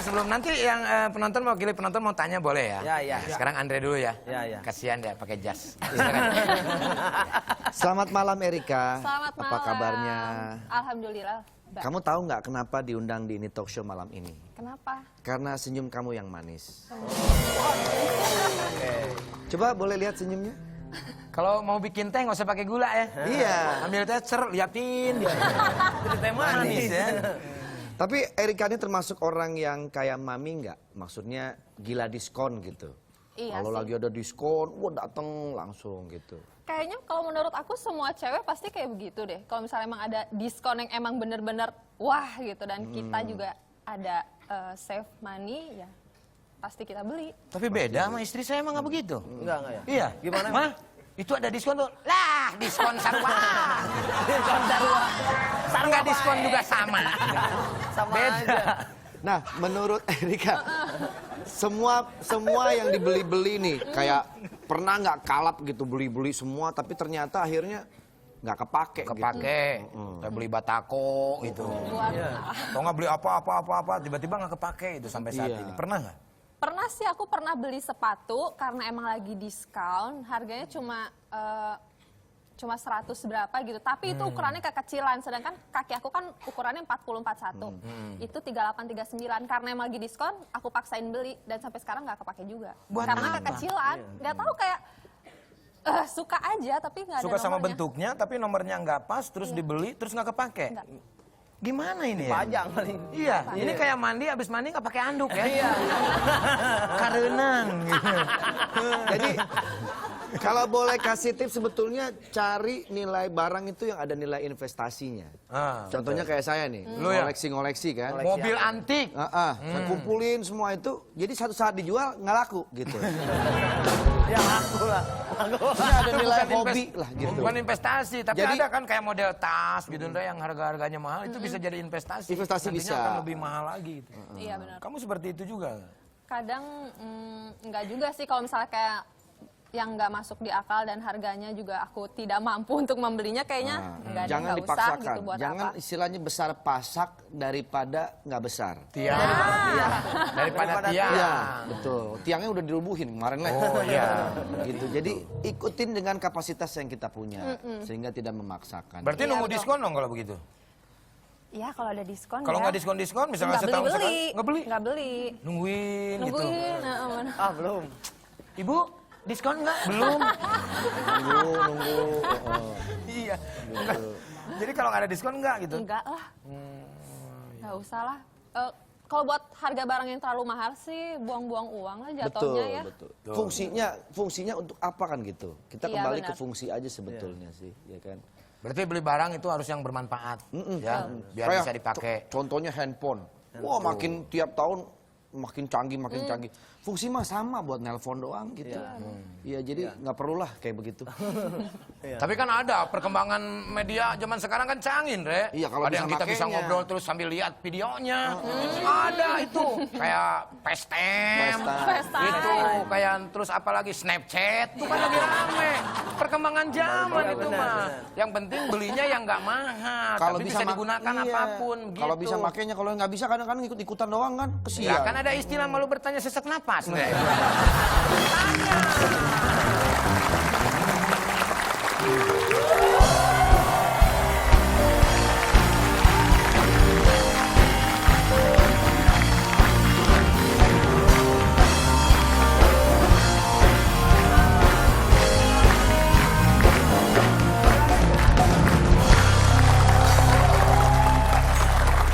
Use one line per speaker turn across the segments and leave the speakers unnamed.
sebelum nanti yang penonton mau tanya boleh ya?
Ya.
Sekarang Andre dulu ya.
Ya.
Kasihan dia pakai jas.
Selamat malam Erika.
Selamat malam.
Apa kabarnya?
Alhamdulillah.
Kamu tahu nggak kenapa diundang di ini talk show malam ini?
Kenapa?
Karena senyum kamu yang manis. Coba boleh lihat senyumnya?
Kalau mau bikin teh nggak usah pakai gula ya.
Iya.
Ambil teh, liatin dia. Jadi teh manis ya.
Tapi Erika ini termasuk orang yang kayak mami nggak? Maksudnya gila diskon gitu.
Iya
Kalau
sih.
lagi ada diskon, wah dateng langsung gitu.
Kayaknya kalau menurut aku semua cewek pasti kayak begitu deh. Kalau misalnya emang ada diskon yang emang bener-bener wah gitu. Dan kita juga ada save money ya pasti kita beli.
Tapi beda sama istri saya emang nggak begitu.
Enggak ya.
Iya.
Gimana?
Mah, itu ada diskon tuh. Lah, diskon sarwa.
Diskon sarwa.
Enggak diskon juga sama.
Sama
Beda.
aja.
Nah, menurut Erika, semua yang dibeli-beli nih, kayak pernah nggak kalap gitu beli-beli semua, tapi ternyata akhirnya nggak kepake.
Kepake.
Gitu.
Kayak beli batako gitu.
Buat
Atau nggak beli apa, tiba-tiba nggak kepake itu sampai saat
Iya.
ini. Pernah nggak?
Pernah sih aku pernah beli sepatu karena emang lagi diskon. Harganya cuma 100 berapa gitu. Tapi itu ukurannya kekecilan. Sedangkan kaki aku kan ukurannya 40-41. Itu 38-39. Karena emang lagi diskon, aku paksain beli. Dan sampai sekarang nggak kepake juga.
Buat
Karena
apa?
kekecilan. Nggak tahu kayak suka aja tapi nggak ada
Suka sama
nomornya.
bentuknya, tapi nomornya nggak pas, terus dibeli, terus nggak kepake.
Nggak.
Gimana ini ya?
Pajang paling.
Iya, ini kayak mandi, abis mandi nggak pakai anduk ya? Iya. Karenang gitu.
Jadi kalau boleh kasih tips sebetulnya cari nilai barang itu yang ada nilai investasinya.
Ah,
Contohnya kayak saya nih,
Lu ya?
ngoleksi kan.
mobil antik.
Saya kumpulin semua itu, jadi satu saat dijual nggak laku gitu.
Ya aku lah.
Ini ada nilai
Bukan
hobi
invest-
lah gitu.
Bukan investasi, tapi
Jadi-
ada kan kayak model tas gitu yang harga-harganya mahal, itu bisa jadi investasi.
Investasi
Nantinya
bisa.
akan lebih mahal lagi gitu.
Iya benar.
Kamu seperti itu juga?
Kadang nggak juga sih kalau misalnya kayak yang nggak masuk di akal dan harganya juga aku tidak mampu untuk membelinya kayaknya nggak
Jangan
usah
dipaksakan,
gitu buat
jangan
apa.
istilahnya besar pasak daripada nggak besar.
Tiang. Daripada tiang.
Iya, betul. Tiangnya udah dirubuhin kemarin lah.
Oh iya.
Gitu. Jadi ikutin dengan kapasitas yang kita punya, sehingga tidak memaksakan.
Berarti
Iya,
nunggu
betul.
diskon dong kalau begitu?
Ya kalau ada diskon
Kalau
ya.
nggak diskon-diskon, misalnya
nggak
setahun
beli-beli.
sekali, nggak beli?
Nggak beli.
Nungguin gitu.
Nungguin. Bener.
Ah belum.
Ibu, diskon nggak? Belum.
Nunggu.
Iya. Enggak. Jadi kalau nggak ada diskon nggak gitu?
Enggak lah. Nggak usah lah. Kalau buat harga barang yang terlalu mahal sih buang-buang uang lah jatuhnya ya.
Betul. Fungsinya untuk apa kan gitu? Kita
Iya,
kembali ke
benar.
fungsi aja sebetulnya sih, ya kan?
Berarti beli barang itu harus yang bermanfaat, ya, biar
Kayak
bisa dipakai.
Contohnya handphone. Wah, makin tiap tahun makin canggih. Fungsi mah sama buat nelpon doang gitu. Iya, jadi nggak perlulah kayak begitu.
Tapi kan ada perkembangan media zaman sekarang kan canggih, Re.
Iya, kalau
ada yang
bisa
kita bisa
makainya.
ngobrol terus sambil lihat videonya. Ada itu kayak FaceTime.
FaceTime.
Itu kayak terus apalagi Snapchat. Itu kan lagi rame. Perkembangan zaman itu mah. Yang penting belinya yang nggak mahal, tapi bisa digunakan
iya.
apapun gitu.
Kalau bisa makainya, kalau nggak bisa kadang-kadang ikut-ikutan doang kan,
Ya
kesian.
kan ada istilah malu bertanya sesak napas, Re.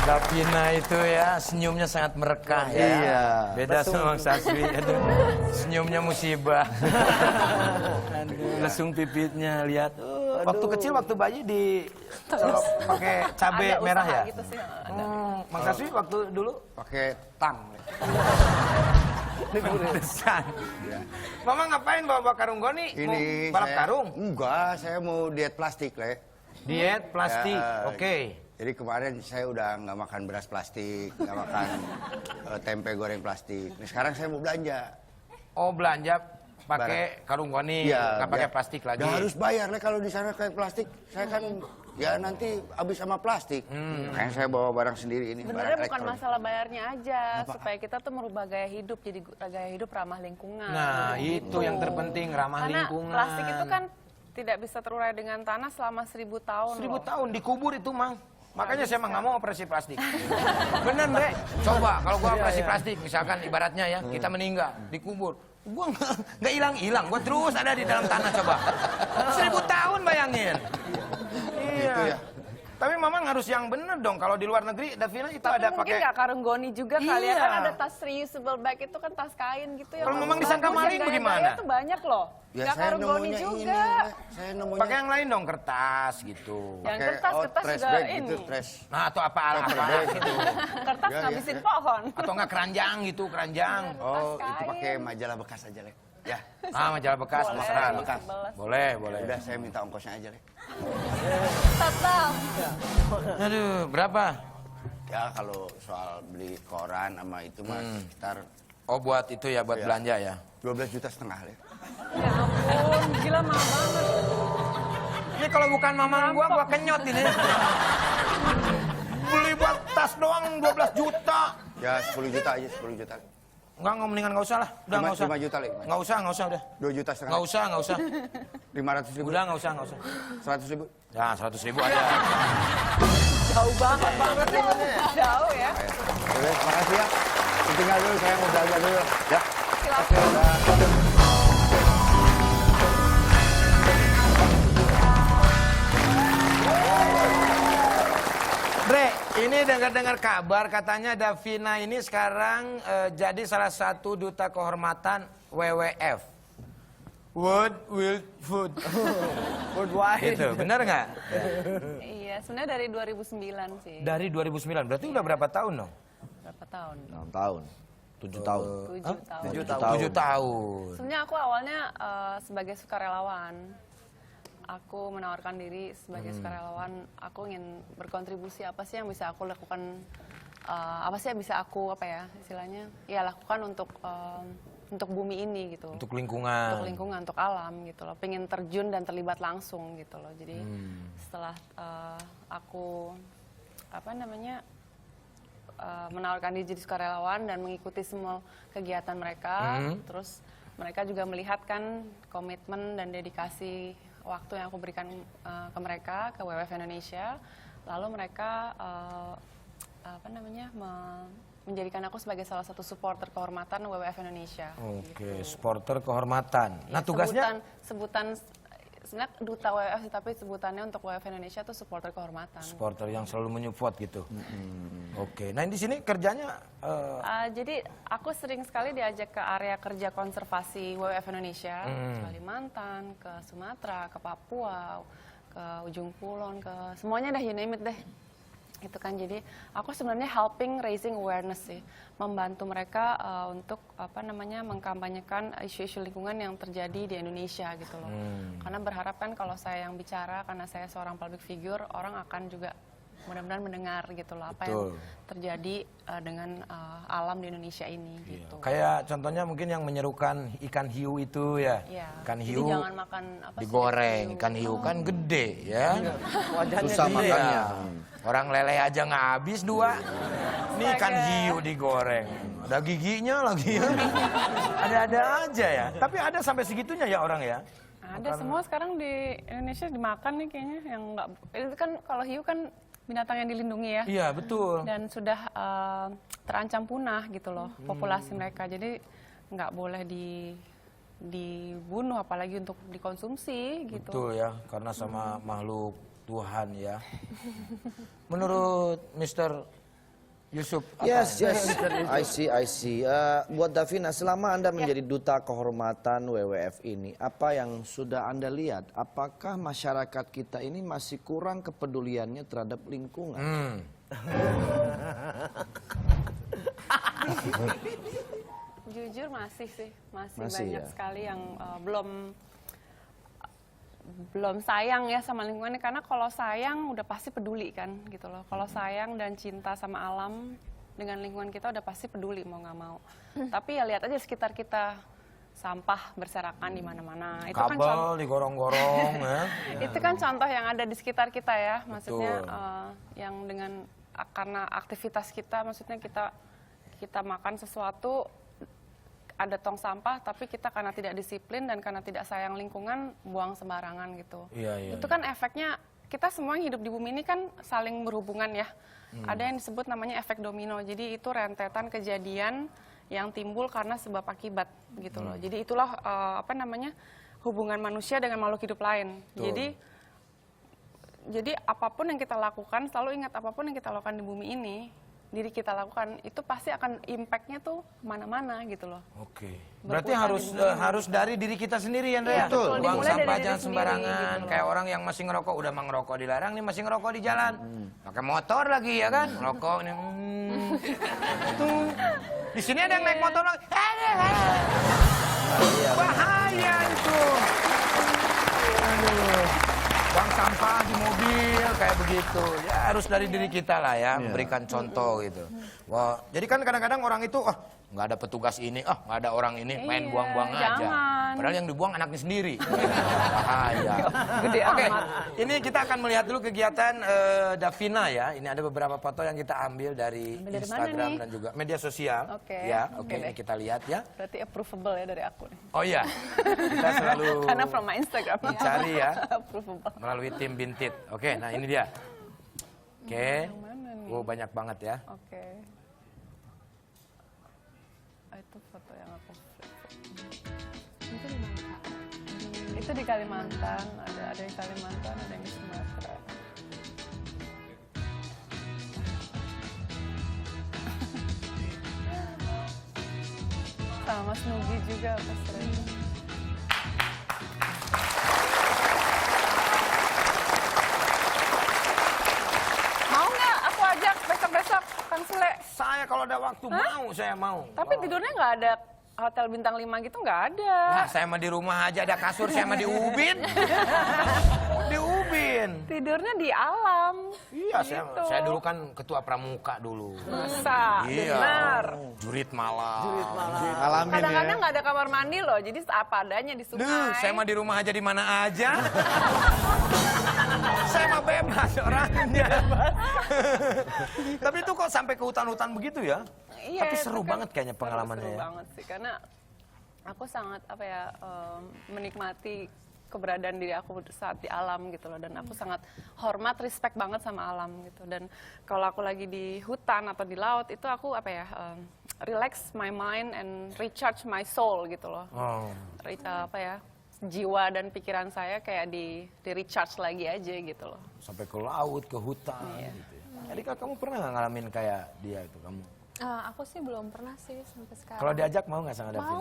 Davina itu ya senyumnya sangat merekah ya.
Iya.
Beda sama Mang Saswi. Aduh, senyumnya musibah. Lesung pipitnya lihat. Waktu kecil waktu bayi di pakai cabai
Ada
merah
usaha
ya.
gitu sih.
Mang Saswi waktu dulu
Pakai tang.
pantesan. Mama ngapain bawa karung goni?
Ini
Mau balap
saya-
karung?
Enggak, saya mau diet plastik, Le.
Diet plastik.
Ya,
Oke.
Jadi kemarin saya udah nggak makan beras plastik, nggak makan tempe goreng plastik. Nah, sekarang saya mau belanja.
Oh belanja pakai karung goni,
Iya,
nggak pakai
ya.
plastik lagi.
Nggak harus bayar lah kalau di sana kayak plastik. Saya kan ya nanti habis sama plastik. Makanya saya bawa barang sendiri ini.
Sebenarnya
barang
bukan
elektronik.
masalah bayarnya aja, supaya kita tuh merubah gaya hidup jadi gaya hidup ramah lingkungan.
Nah, itu yang terpenting, ramah
Karena
lingkungan.
plastik itu kan tidak bisa terurai dengan tanah selama 1000 tahun.
1000
loh.
tahun dikubur itu, Mang. Makanya saya mah nggak mau operasi plastik. Bener, Bre. Coba kalau gua operasi plastik, misalkan ibaratnya ya, kita meninggal, dikubur. Gua nggak hilang-hilang, gua terus ada di dalam tanah coba. 1000 tahun bayangin. Iya.
Gitu ya.
Tapi Mamang harus yang bener dong. Kalau di luar negeri, Davina itu
Tapi
ada
mungkin
pakai.
nggak karung goni juga kali ya,
Iya.
kan ada tas reusable bag itu kan tas kain gitu ya.
Kalau memang disangka
Bagus,
maling
yang
bagaimana?
gaya-gaya tuh banyak loh.
Ya,
Nggak
saya
karung goni
nemunya
juga.
ini, Mbak. Saya nemunya
Pakai yang lain dong, kertas gitu.
Yang
pakai,
kertas
trash
juga
bag
ini.
gitu, trash.
Nah, atau apa gitu.
Kertas
Ya,
ngabisin
ya.
pohon.
Atau enggak keranjang gitu, keranjang.
Oh, itu
kain.
pakai majalah bekas aja, Lek. Ya.
Ah, majalah bekas,
Boleh,
masalah
bekas.
Boleh, boleh.
Udah saya minta ongkosnya aja, Lek.
Tetap.
Aduh, berapa?
Ya kalau soal beli koran sama itu mah sekitar
Oh, buat itu ya, buat
Iya.
belanja ya.
12,5 juta, Lek.
Ya ampun, gila mahal banget.
Ini kalau bukan mamang gua kenyot ini. Beli buat tas doang 12 juta.
Ya 10 juta aja, 10 juta. Lek.
Enggak, mendingan enggak usah lah. Udah enggak usah.
5 juta, Lek.
Enggak usah udah.
2,5 juta.
Enggak usah.
500 ribu.
Udah enggak usah.
100 ribu.
Ya, 100.000 aja.
Jauh banget ini. Jauh ya.
Oke, makasih ya. Tinggal dulu, saya mau jalan dulu. Ya.
Silakan.
Bre, ini dengar-dengar kabar katanya Davina ini sekarang jadi salah satu duta kehormatan WWF. World Will Food.
Worldwide.
Gitu, bener nggak?
Iya, sebenarnya dari 2009 sih.
Dari 2009, berarti udah berapa tahun dong?
Berapa tahun?
6 tahun, 7 tahun.
7 tahun.
7 tahun.
7 tahun.
Sebenarnya aku awalnya sebagai sukarelawan. Aku menawarkan diri sebagai sukarelawan. Aku ingin berkontribusi apa sih yang bisa aku lakukan, apa sih yang bisa aku istilahnya ya lakukan untuk bumi ini gitu.
Untuk lingkungan.
Untuk lingkungan, untuk alam gitu loh. Pengen terjun dan terlibat langsung gitu loh. Jadi setelah aku menawarkan diri jadi sukarelawan dan mengikuti semua kegiatan mereka, terus mereka juga melihat kan komitmen dan dedikasi waktu yang aku berikan ke mereka, ke WWF Indonesia, lalu mereka menjadikan aku sebagai salah satu supporter kehormatan WWF Indonesia.
Oke, supporter kehormatan. Nah, tugasnya
sebutan sebenarnya duta WWF sih, tapi sebutannya untuk WWF Indonesia itu supporter kehormatan.
supporter yang selalu menyupport gitu. Oke, nah di sini kerjanya
Jadi aku sering sekali diajak ke area kerja konservasi WWF Indonesia, ke Kalimantan, ke Sumatera, ke Papua, ke Ujung Kulon, ke semuanya dah, you name it deh. Itu kan, jadi aku sebenarnya helping raising awareness sih, membantu mereka untuk mengkampanyekan isu-isu lingkungan yang terjadi di Indonesia gitu loh. Karena berharap kan kalau saya yang bicara, karena saya seorang public figure, orang akan juga mudah-mudahan mendengar gitu loh apa yang terjadi dengan alam di Indonesia ini gitu.
kayak contohnya mungkin yang menyerukan ikan hiu itu ya.
Iya.
Ikan
Jadi
hiu
jangan makan
digoreng, ikan hiu kan gede ya.
Susah makannya.
Orang lele aja nggak habis 2. Ini ikan hiu digoreng. Ada giginya lagi ya. Ada-ada aja ya. Tapi ada sampai segitunya ya orang ya.
Ada semua sekarang di Indonesia dimakan nih kayaknya, yang nggak, itu kan kalau hiu kan binatang yang dilindungi ya.
Iya, betul.
Dan sudah terancam punah gitu loh populasi mereka. Jadi nggak boleh dibunuh apalagi untuk dikonsumsi gitu.
Betul ya, karena sama makhluk Tuhan ya. Menurut Mr. Yusuf,
Yes. I see. Buat Davina, selama Anda menjadi duta kehormatan WWF ini, apa yang sudah Anda lihat? Apakah masyarakat kita ini masih kurang kepeduliannya terhadap lingkungan?
Jujur masih sih, masih
Masih
banyak
ya?
sekali yang belum sayang ya sama lingkungannya, karena kalau sayang udah pasti peduli kan gitu loh. Kalau sayang dan cinta sama alam dengan lingkungan kita udah pasti peduli mau nggak mau. Tapi ya lihat aja sekitar kita sampah berserakan di mana-mana. Itu kan
Kabel digorong-gorong ya.
itu kan contoh yang ada di sekitar kita ya, maksudnya yang dengan karena aktivitas kita, maksudnya kita makan sesuatu ada tong sampah, tapi kita karena tidak disiplin dan karena tidak sayang lingkungan buang sembarangan gitu.
Iya.
Itu kan efeknya kita semua yang hidup di bumi ini kan saling berhubungan ya. Ada yang disebut namanya efek domino. Jadi itu rentetan kejadian yang timbul karena sebab akibat gitu loh. Jadi itulah hubungan manusia dengan makhluk hidup lain. Jadi apapun yang kita lakukan, selalu ingat apapun yang kita lakukan di bumi ini, diri kita lakukan itu pasti akan impact-nya tuh mana-mana gitu loh.
Oke. Berarti harus dari diri kita sendiri ya, Ndra?
Iya, betul.
Buang
Dimulai dari
sampah
diri
jangan
sendiri,
sembarangan.
gitu
Kayak orang yang masih ngerokok, udah mah ngerokok dilarang nih, masih ngerokok di jalan. Pakai motor lagi ya kan? Ngerokok nih. Di sini ada yang naik motor lagi. Bahaya itu. Aduh. Buang sampah di mobil kayak begitu. Ya harus dari diri kita lah ya, memberikan contoh gitu. Wah, jadi kan kadang-kadang orang itu nggak ada petugas ini, nggak ada orang ini, main buang-buang aja.
Jangan.
Padahal yang dibuang anaknya sendiri. Bahaya.
Gede
Oke,
amat.
ini kita akan melihat dulu kegiatan Davina ya. Ini ada beberapa foto yang kita ambil dari
Ambil dari
Instagram
mana nih?
dan juga media sosial.
Oke.
Ya,
Oke
ini
deh.
kita lihat ya.
Berarti approvable ya dari aku nih.
Oh iya, kita selalu
Karena from my Instagram.
mencari ya.
Approvable.
Melalui tim Bintit. Oke, nah ini dia. Oke.
Mana nih?
Oh, banyak banget ya.
Oke. Itu foto yang aku
Itu di mana, Kak?
itu di Kalimantan, ada yang Kalimantan, ada yang di Sumatera. Sama Mas Nugi juga pas sering. Mau nggak aku ajak besok-besok Kang Sule?
Saya kalau ada waktu saya mau.
Tapi tidurnya nggak ada hotel bintang 5 gitu, nggak ada.
Nah, saya mah di rumah aja ada kasur, saya mah di Ubin. Di Ubin.
Tidurnya di alam.
Iya,
Gitu.
saya dulu kan ketua pramuka dulu.
Masa?
Iya.
Benar.
Jurit malam.
Alamin
Kadang-kadang
ya.
nggak ada kamar mandi loh, jadi apa adanya di sungai.
Duh, saya mah di rumah aja di mana aja. Saya mah bebas orangnya. Tapi itu kok sampai ke hutan-hutan begitu ya?
Iya,
Tapi
itu
seru
kan
banget kayaknya pengalamannya
seru
ya.
banget sih, karena aku sangat menikmati keberadaan diri aku saat di alam gitu loh, dan aku sangat hormat, respect banget sama alam gitu. Dan kalau aku lagi di hutan atau di laut itu aku relax my mind and recharge my soul gitu loh.
Oh.
Jiwa dan pikiran saya kayak di recharge lagi aja gitu loh.
Sampai ke laut, ke hutan
Iya.
gitu ya. Erika, kamu pernah nggak ngalamin kayak dia itu kamu?
Aku sih belum pernah sih sampai sekarang.
Kalau diajak mau nggak sama Davina?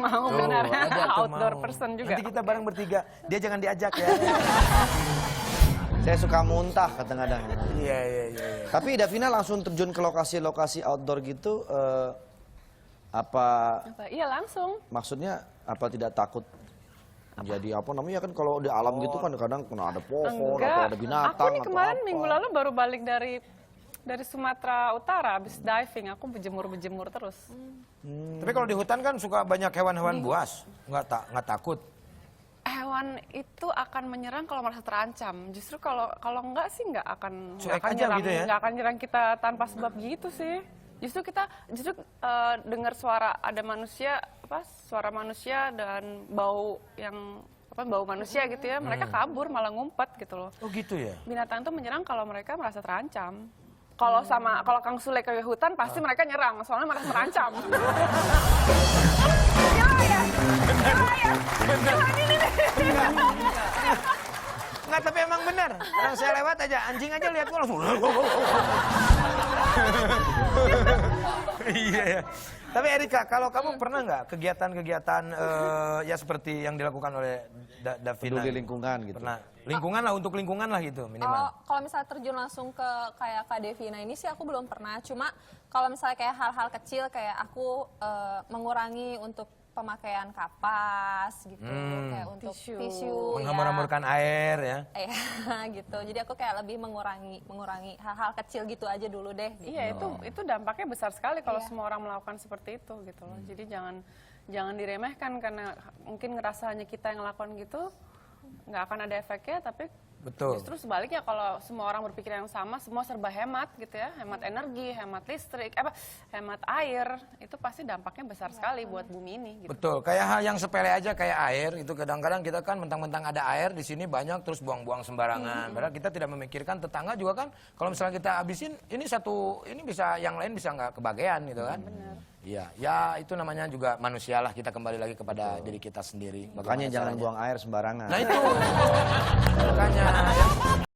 Mau
Tuh,
benar,
ada tuh,
outdoor
mau.
person juga.
Nanti kita bareng bertiga, dia jangan diajak ya.
Saya suka muntah kadang-kadang.
Iya.
Tapi Davina langsung terjun ke lokasi-lokasi outdoor gitu,
Iya langsung.
maksudnya apa tidak takut jadi apa namanya kan kalau di alam gitu kan kadang kena ada pohon atau ada binatang
Aku nih
atau
kemarin
apa.
minggu lalu baru balik dari Sumatera Utara habis diving. Aku berjemur terus.
Tapi kalau di hutan kan suka banyak hewan-hewan buas, nggak takut.
Hewan itu akan menyerang kalau merasa terancam. Justru kalau enggak sih nggak akan
Cuek aja gitu ya?
nggak akan nyerang kita tanpa sebab gitu sih. Justru dengar suara ada manusia, suara manusia dan bau yang bau manusia gitu ya, mereka kabur malah ngumpet gitu loh.
Oh gitu ya?
Binatang itu menyerang kalau mereka merasa terancam. Kalau Kang Sule ke hutan pasti mereka nyerang, soalnya merasa terancam.
Nggak, tapi emang benar. Orang saya lewat aja, anjing aja lihat gua langsung. Iya ya. Tapi Erika, kalau kamu pernah nggak kegiatan-kegiatan ya seperti yang dilakukan oleh Davina?
Peduli lingkungan gitu.
Pernah. Lingkungan lah, untuk lingkungan lah gitu minimal.
Kalau misalnya terjun langsung ke kayak Kak Devina ini sih aku belum pernah. Cuma kalau misalnya kayak hal-hal kecil kayak aku mengurangi untuk pemakaian kapas gitu, kayak untuk
Tisu.
tisu,
Menghambur-hamburkan air ya.
ya, gitu. Jadi aku kayak lebih mengurangi hal-hal kecil gitu aja dulu deh. Gitu.
Iya, itu dampaknya besar sekali kalau
Iya.
semua orang melakukan seperti itu gitu loh. Jadi jangan diremehkan karena mungkin ngerasa hanya kita yang ngelakuin gitu nggak akan ada efeknya, tapi
Betul.
justru sebaliknya kalau semua orang berpikir yang sama, semua serba hemat gitu ya, hemat energi, hemat listrik, hemat air, itu pasti dampaknya besar sekali buat bumi ini. Gitu.
Betul, kayak hal yang sepele aja kayak air itu kadang-kadang kita kan mentang-mentang ada air di sini banyak terus buang-buang sembarangan. Padahal kita tidak memikirkan tetangga juga kan kalau misalnya kita habisin ini bisa yang lain bisa nggak kebagian gitu kan. Iya, ya itu namanya juga manusialah, kita kembali lagi kepada diri kita sendiri.
Makanya
Bagaimana
jangan
caranya.
buang air sembarangan.
Nah itu makanya.